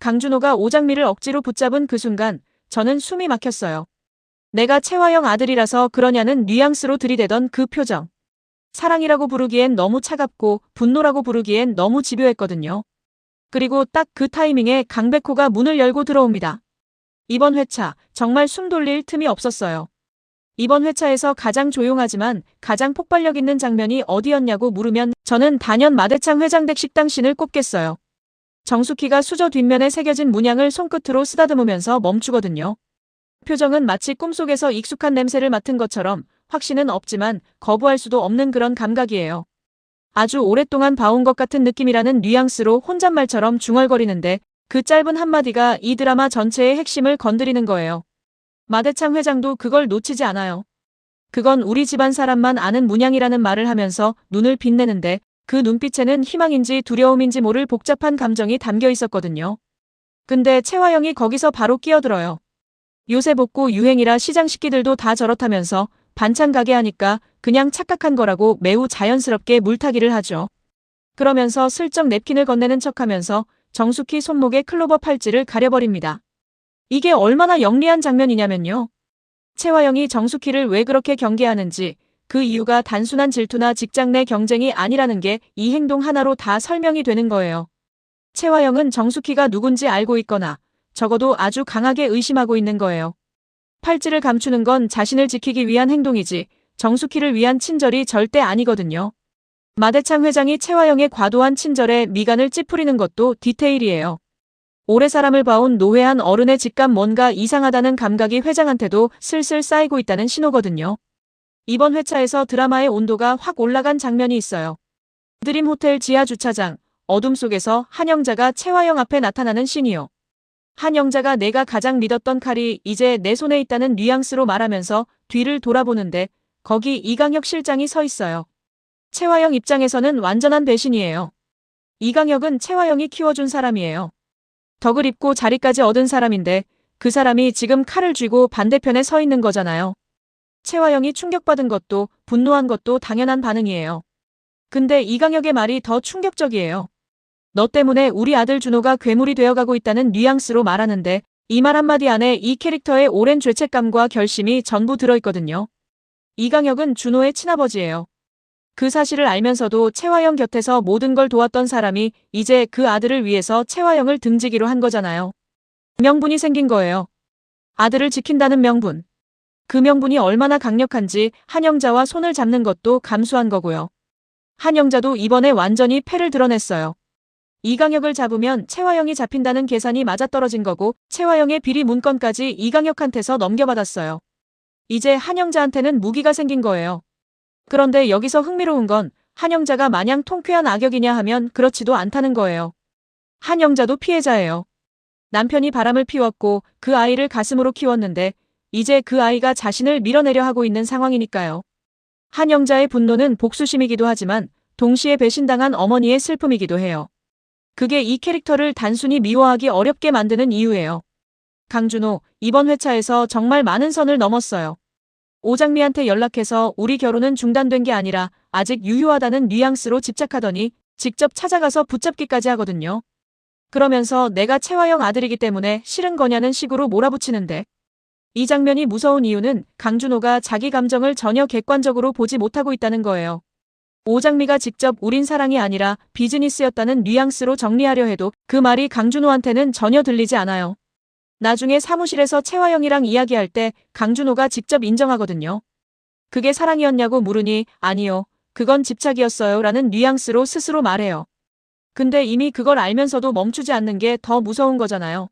강준호가 오장미를 억지로 붙잡은 그 순간 저는 숨이 막혔어요. 내가 채화영 아들이라서 그러냐는 뉘앙스로 들이대던 그 표정. 사랑이라고 부르기엔 너무 차갑고 분노라고 부르기엔 너무 집요했거든요. 그리고 딱 그 타이밍에 강백호가 문을 열고 들어옵니다. 이번 회차 정말 숨 돌릴 틈이 없었어요. 이번 회차에서 가장 조용하지만 가장 폭발력 있는 장면이 어디였냐고 물으면 저는 단연 마대창 회장댁 식당씬을 꼽겠어요. 정숙희가 수저 뒷면에 새겨진 문양을 손끝으로 쓰다듬으면서 멈추거든요. 표정은 마치 꿈속에서 익숙한 냄새를 맡은 것처럼 확신은 없지만 거부할 수도 없는 그런 감각이에요. 아주 오랫동안 봐온 것 같은 느낌이라는 뉘앙스로 혼잣말처럼 중얼거리는데 그 짧은 한마디가 이 드라마 전체의 핵심을 건드리는 거예요. 마대창 회장도 그걸 놓치지 않아요. 그건 우리 집안 사람만 아는 문양이라는 말을 하면서 눈을 빛내는데 그 눈빛에는 희망인지 두려움인지 모를 복잡한 감정이 담겨 있었거든요. 근데 채화영이 거기서 바로 끼어들어요. 요새 복고 유행이라 시장 식기들도 다 저렇다면서 반찬 가게 하니까 그냥 착각한 거라고 매우 자연스럽게 물타기를 하죠. 그러면서 슬쩍 냅킨을 건네는 척하면서 정숙희 손목에 클로버 팔찌를 가려버립니다. 이게 얼마나 영리한 장면이냐면요. 채화영이 정숙희를 왜 그렇게 경계하는지 그 이유가 단순한 질투나 직장 내 경쟁이 아니라는 게 이 행동 하나로 다 설명이 되는 거예요. 채화영은 정숙희가 누군지 알고 있거나 적어도 아주 강하게 의심하고 있는 거예요. 팔찌를 감추는 건 자신을 지키기 위한 행동이지 정숙희를 위한 친절이 절대 아니거든요. 마대창 회장이 채화영의 과도한 친절에 미간을 찌푸리는 것도 디테일이에요. 오래 사람을 봐온 노회한 어른의 직감 뭔가 이상하다는 감각이 회장한테도 슬슬 쌓이고 있다는 신호거든요. 이번 회차에서 드라마의 온도가 확 올라간 장면이 있어요. 드림 호텔 지하 주차장, 어둠 속에서 한영자가 채화영 앞에 나타나는 씬이요. 한영자가 내가 가장 믿었던 칼이 이제 내 손에 있다는 뉘앙스로 말하면서 뒤를 돌아보는데 거기 이강혁 실장이 서 있어요. 채화영 입장에서는 완전한 배신이에요. 이강혁은 채화영이 키워준 사람이에요. 덕을 입고 자리까지 얻은 사람인데 그 사람이 지금 칼을 쥐고 반대편에 서 있는 거잖아요. 채화영이 충격받은 것도 분노한 것도 당연한 반응이에요. 근데 이강혁의 말이 더 충격적이에요. 너 때문에 우리 아들 준호가 괴물이 되어가고 있다는 뉘앙스로 말하는데 이 말 한마디 안에 이 캐릭터의 오랜 죄책감과 결심이 전부 들어있거든요. 이강혁은 준호의 친아버지예요. 그 사실을 알면서도 채화영 곁에서 모든 걸 도왔던 사람이 이제 그 아들을 위해서 채화영을 등지기로 한 거잖아요. 명분이 생긴 거예요. 아들을 지킨다는 명분. 그 명분이 얼마나 강력한지 한영자와 손을 잡는 것도 감수한 거고요. 한영자도 이번에 완전히 패를 드러냈어요. 이강혁을 잡으면 채화영이 잡힌다는 계산이 맞아떨어진 거고 채화영의 비리 문건까지 이강혁한테서 넘겨받았어요. 이제 한영자한테는 무기가 생긴 거예요. 그런데 여기서 흥미로운 건 한영자가 마냥 통쾌한 악역이냐 하면 그렇지도 않다는 거예요. 한영자도 피해자예요. 남편이 바람을 피웠고 그 아이를 가슴으로 키웠는데 이제 그 아이가 자신을 밀어내려 하고 있는 상황이니까요. 한영자의 분노는 복수심이기도 하지만 동시에 배신당한 어머니의 슬픔이기도 해요. 그게 이 캐릭터를 단순히 미워하기 어렵게 만드는 이유예요. 강준호, 이번 회차에서 정말 많은 선을 넘었어요. 오장미한테 연락해서 우리 결혼은 중단된 게 아니라 아직 유효하다는 뉘앙스로 집착하더니 직접 찾아가서 붙잡기까지 하거든요. 그러면서 내가 채화영 아들이기 때문에 싫은 거냐는 식으로 몰아붙이는데 이 장면이 무서운 이유는 강준호가 자기 감정을 전혀 객관적으로 보지 못하고 있다는 거예요. 오장미가 직접 우린 사랑이 아니라 비즈니스였다는 뉘앙스로 정리하려 해도 그 말이 강준호한테는 전혀 들리지 않아요. 나중에 사무실에서 채화영이랑 이야기할 때 강준호가 직접 인정하거든요. 그게 사랑이었냐고 물으니 아니요. 그건 집착이었어요 라는 뉘앙스로 스스로 말해요. 근데 이미 그걸 알면서도 멈추지 않는 게 더 무서운 거잖아요.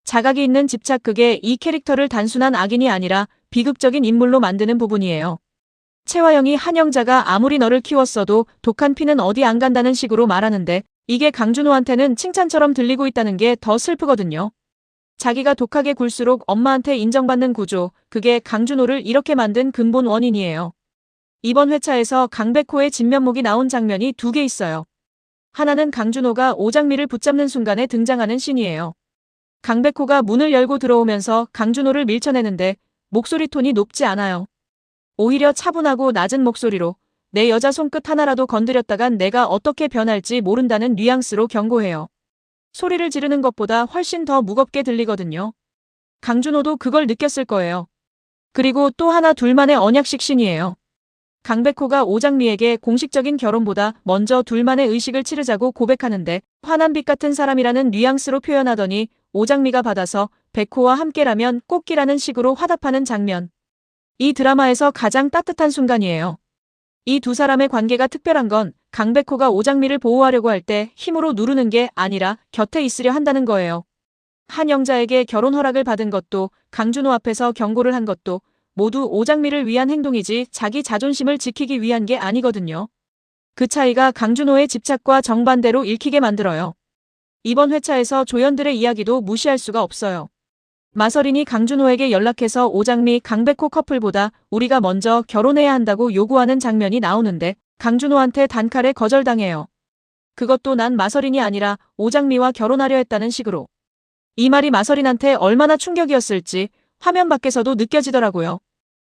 자각이 있는 집착 그게 이 캐릭터를 단순한 악인이 아니라 비극적인 인물로 만드는 부분이에요. 채화영이 한영자가 아무리 너를 키웠어도 독한 피는 어디 안 간다는 식으로 말하는데 이게 강준호한테는 칭찬처럼 들리고 있다는 게 더 슬프거든요. 자기가 독하게 굴수록 엄마한테 인정받는 구조, 그게 강준호를 이렇게 만든 근본 원인이에요. 이번 회차에서 강백호의 진면목이 나온 장면이 2개 있어요. 하나는 강준호가 오장미를 붙잡는 순간에 등장하는 씬이에요. 강백호가 문을 열고 들어오면서 강준호를 밀쳐내는데 목소리 톤이 높지 않아요. 오히려 차분하고 낮은 목소리로 내 여자 손끝 하나라도 건드렸다간 내가 어떻게 변할지 모른다는 뉘앙스로 경고해요. 소리를 지르는 것보다 훨씬 더 무겁게 들리거든요. 강준호도 그걸 느꼈을 거예요. 그리고 또 하나 둘만의 언약식 씬이에요. 강백호가 오장미에게 공식적인 결혼보다 먼저 둘만의 의식을 치르자고 고백하는데 환한 빛 같은 사람이라는 뉘앙스로 표현하더니 오장미가 받아서 백호와 함께라면 꽃기라는 식으로 화답하는 장면. 이 드라마에서 가장 따뜻한 순간이에요. 이 두 사람의 관계가 특별한 건 강백호가 오장미를 보호하려고 할 때 힘으로 누르는 게 아니라 곁에 있으려 한다는 거예요. 한 영자에게 결혼 허락을 받은 것도 강준호 앞에서 경고를 한 것도 모두 오장미를 위한 행동이지 자기 자존심을 지키기 위한 게 아니거든요. 그 차이가 강준호의 집착과 정반대로 읽히게 만들어요. 이번 회차에서 조연들의 이야기도 무시할 수가 없어요. 마서린이 강준호에게 연락해서 오장미, 강백호 커플보다 우리가 먼저 결혼해야 한다고 요구하는 장면이 나오는데 강준호한테 단칼에 거절당해요. 그것도 난 마서린이 아니라 오장미와 결혼하려 했다는 식으로. 이 말이 마서린한테 얼마나 충격이었을지 화면 밖에서도 느껴지더라고요.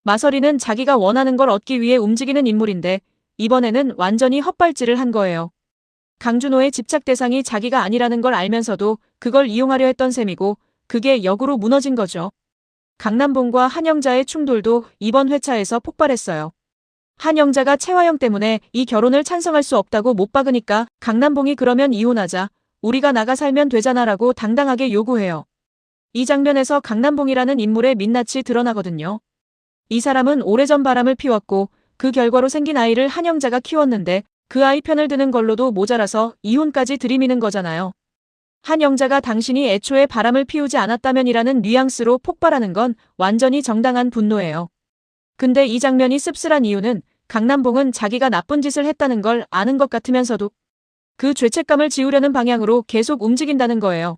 마서린은 자기가 원하는 걸 얻기 위해 움직이는 인물인데 이번에는 완전히 헛발질을 한 거예요. 강준호의 집착 대상이 자기가 아니라는 걸 알면서도 그걸 이용하려 했던 셈이고 그게 역으로 무너진 거죠. 강남봉과 한영자의 충돌도 이번 회차에서 폭발했어요. 한영자가 채화영 때문에 이 결혼을 찬성할 수 없다고 못 박으니까 강남봉이 그러면 이혼하자. 우리가 나가 살면 되잖아라고 당당하게 요구해요. 이 장면에서 강남봉이라는 인물의 민낯이 드러나거든요. 이 사람은 오래전 바람을 피웠고 그 결과로 생긴 아이를 한영자가 키웠는데 그 아이 편을 드는 걸로도 모자라서 이혼까지 들이미는 거잖아요. 한영자가 당신이 애초에 바람을 피우지 않았다면이라는 뉘앙스로 폭발하는 건 완전히 정당한 분노예요. 근데 이 장면이 씁쓸한 이유는 강남봉은 자기가 나쁜 짓을 했다는 걸 아는 것 같으면서도 그 죄책감을 지우려는 방향으로 계속 움직인다는 거예요.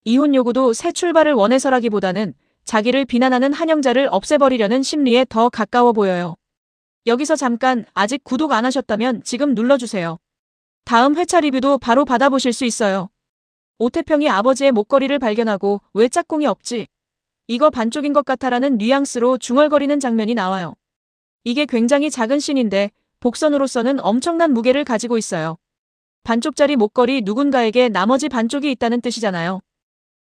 이혼 요구도 새 출발을 원해서라기보다는 자기를 비난하는 한영자를 없애버리려는 심리에 더 가까워 보여요. 여기서 잠깐 아직 구독 안 하셨다면 지금 눌러주세요. 다음 회차 리뷰도 바로 받아보실 수 있어요. 오태평이 아버지의 목걸이를 발견하고 왜 짝꿍이 없지? 이거 반쪽인 것 같아라는 뉘앙스로 중얼거리는 장면이 나와요. 이게 굉장히 작은 씬인데 복선으로서는 엄청난 무게를 가지고 있어요. 반쪽짜리 목걸이 누군가에게 나머지 반쪽이 있다는 뜻이잖아요.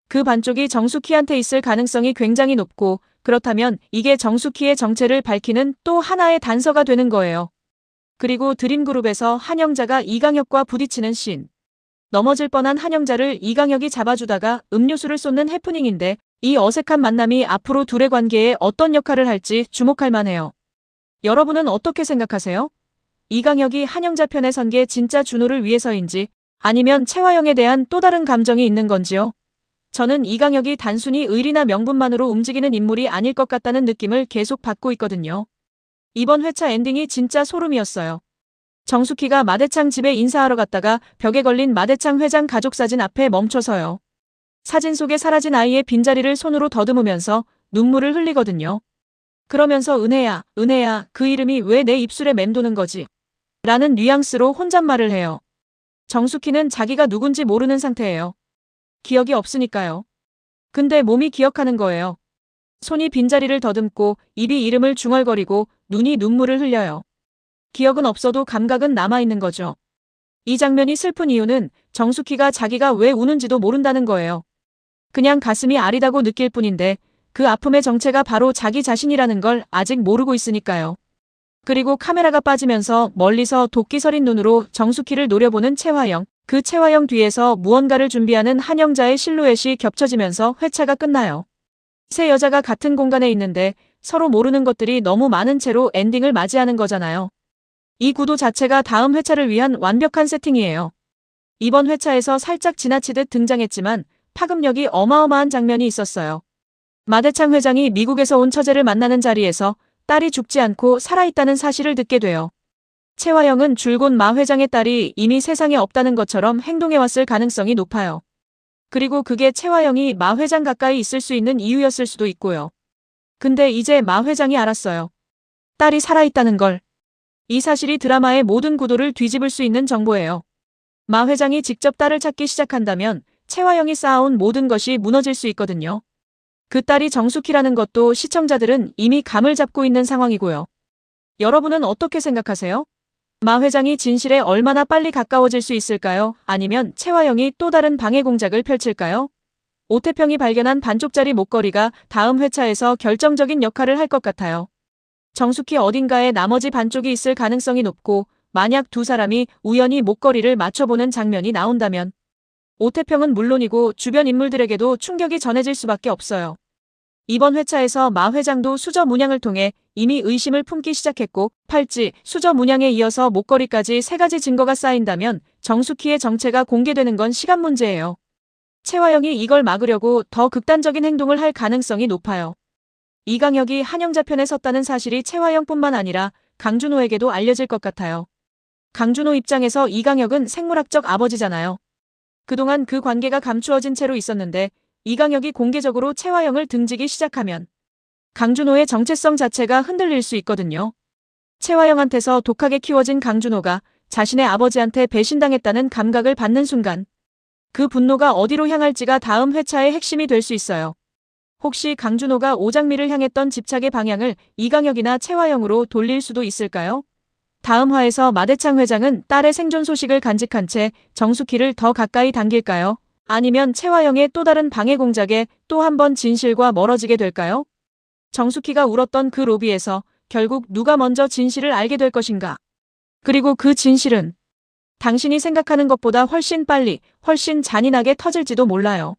그 반쪽이 정숙희한테 있을 가능성이 굉장히 높고 그렇다면 이게 정숙희의 정체를 밝히는 또 하나의 단서가 되는 거예요. 그리고 드림그룹에서 한영자가 이강혁과 부딪히는 씬. 넘어질 뻔한 한영자를 이강혁이 잡아주다가 음료수를 쏟는 해프닝인데 이 어색한 만남이 앞으로 둘의 관계에 어떤 역할을 할지 주목할 만해요. 여러분은 어떻게 생각하세요? 이강혁이 한영자 편에 선 게 진짜 준호를 위해서인지 아니면 채화영에 대한 또 다른 감정이 있는 건지요? 저는 이강혁이 단순히 의리나 명분만으로 움직이는 인물이 아닐 것 같다는 느낌을 계속 받고 있거든요. 이번 회차 엔딩이 진짜 소름이었어요. 정숙희가 마대창 집에 인사하러 갔다가 벽에 걸린 마대창 회장 가족 사진 앞에 멈춰서요. 사진 속에 사라진 아이의 빈자리를 손으로 더듬으면서 눈물을 흘리거든요. 그러면서 은혜야, 은혜야, 그 이름이 왜 내 입술에 맴도는 거지? 라는 뉘앙스로 혼잣말을 해요. 정숙희는 자기가 누군지 모르는 상태예요. 기억이 없으니까요. 근데 몸이 기억하는 거예요. 손이 빈자리를 더듬고 입이 이름을 중얼거리고 눈이 눈물을 흘려요. 기억은 없어도 감각은 남아있는 거죠. 이 장면이 슬픈 이유는 정숙희가 자기가 왜 우는지도 모른다는 거예요. 그냥 가슴이 아리다고 느낄 뿐인데 그 아픔의 정체가 바로 자기 자신이라는 걸 아직 모르고 있으니까요. 그리고 카메라가 빠지면서 멀리서 도끼 서린 눈으로 정숙희를 노려보는 채화영. 그 채화영 뒤에서 무언가를 준비하는 한영자의 실루엣이 겹쳐지면서 회차가 끝나요. 세 여자가 같은 공간에 있는데 서로 모르는 것들이 너무 많은 채로 엔딩을 맞이하는 거잖아요. 이 구도 자체가 다음 회차를 위한 완벽한 세팅이에요. 이번 회차에서 살짝 지나치듯 등장했지만 파급력이 어마어마한 장면이 있었어요. 마대창 회장이 미국에서 온 처제를 만나는 자리에서 딸이 죽지 않고 살아있다는 사실을 듣게 돼요. 채화영은 줄곧 마 회장의 딸이 이미 세상에 없다는 것처럼 행동해왔을 가능성이 높아요. 그리고 그게 채화영이 마 회장 가까이 있을 수 있는 이유였을 수도 있고요. 근데 이제 마 회장이 알았어요. 딸이 살아있다는 걸. 이 사실이 드라마의 모든 구도를 뒤집을 수 있는 정보예요. 마 회장이 직접 딸을 찾기 시작한다면 채화영이 쌓아온 모든 것이 무너질 수 있거든요. 그 딸이 정숙희라는 것도 시청자들은 이미 감을 잡고 있는 상황이고요. 여러분은 어떻게 생각하세요? 마 회장이 진실에 얼마나 빨리 가까워질 수 있을까요? 아니면 채화영이 또 다른 방해 공작을 펼칠까요? 오태평이 발견한 반쪽짜리 목걸이가 다음 회차에서 결정적인 역할을 할 것 같아요. 정숙희 어딘가에 나머지 반쪽이 있을 가능성이 높고, 만약 두 사람이 우연히 목걸이를 맞춰보는 장면이 나온다면 오태평은 물론이고 주변 인물들에게도 충격이 전해질 수밖에 없어요. 이번 회차에서 마 회장도 수저 문양을 통해 이미 의심을 품기 시작했고, 팔찌, 수저 문양에 이어서 목걸이까지 세 가지 증거가 쌓인다면 정숙희의 정체가 공개되는 건 시간 문제예요. 채화영이 이걸 막으려고 더 극단적인 행동을 할 가능성이 높아요. 이강혁이 한영자편에 섰다는 사실이 채화영뿐만 아니라 강준호에게도 알려질 것 같아요. 강준호 입장에서 이강혁은 생물학적 아버지잖아요. 그동안 그 관계가 감추어진 채로 있었는데 이강혁이 공개적으로 채화영을 등지기 시작하면 강준호의 정체성 자체가 흔들릴 수 있거든요. 채화영한테서 독하게 키워진 강준호가 자신의 아버지한테 배신당했다는 감각을 받는 순간 그 분노가 어디로 향할지가 다음 회차의 핵심이 될 수 있어요. 혹시 강준호가 오장미를 향했던 집착의 방향을 이강혁이나 채화영으로 돌릴 수도 있을까요? 다음 화에서 마대창 회장은 딸의 생존 소식을 간직한 채 정숙희를 더 가까이 당길까요? 아니면 채화영의 또 다른 방해 공작에 또 한 번 진실과 멀어지게 될까요? 정숙희가 울었던 그 로비에서 결국 누가 먼저 진실을 알게 될 것인가? 그리고 그 진실은 당신이 생각하는 것보다 훨씬 빨리, 훨씬 잔인하게 터질지도 몰라요.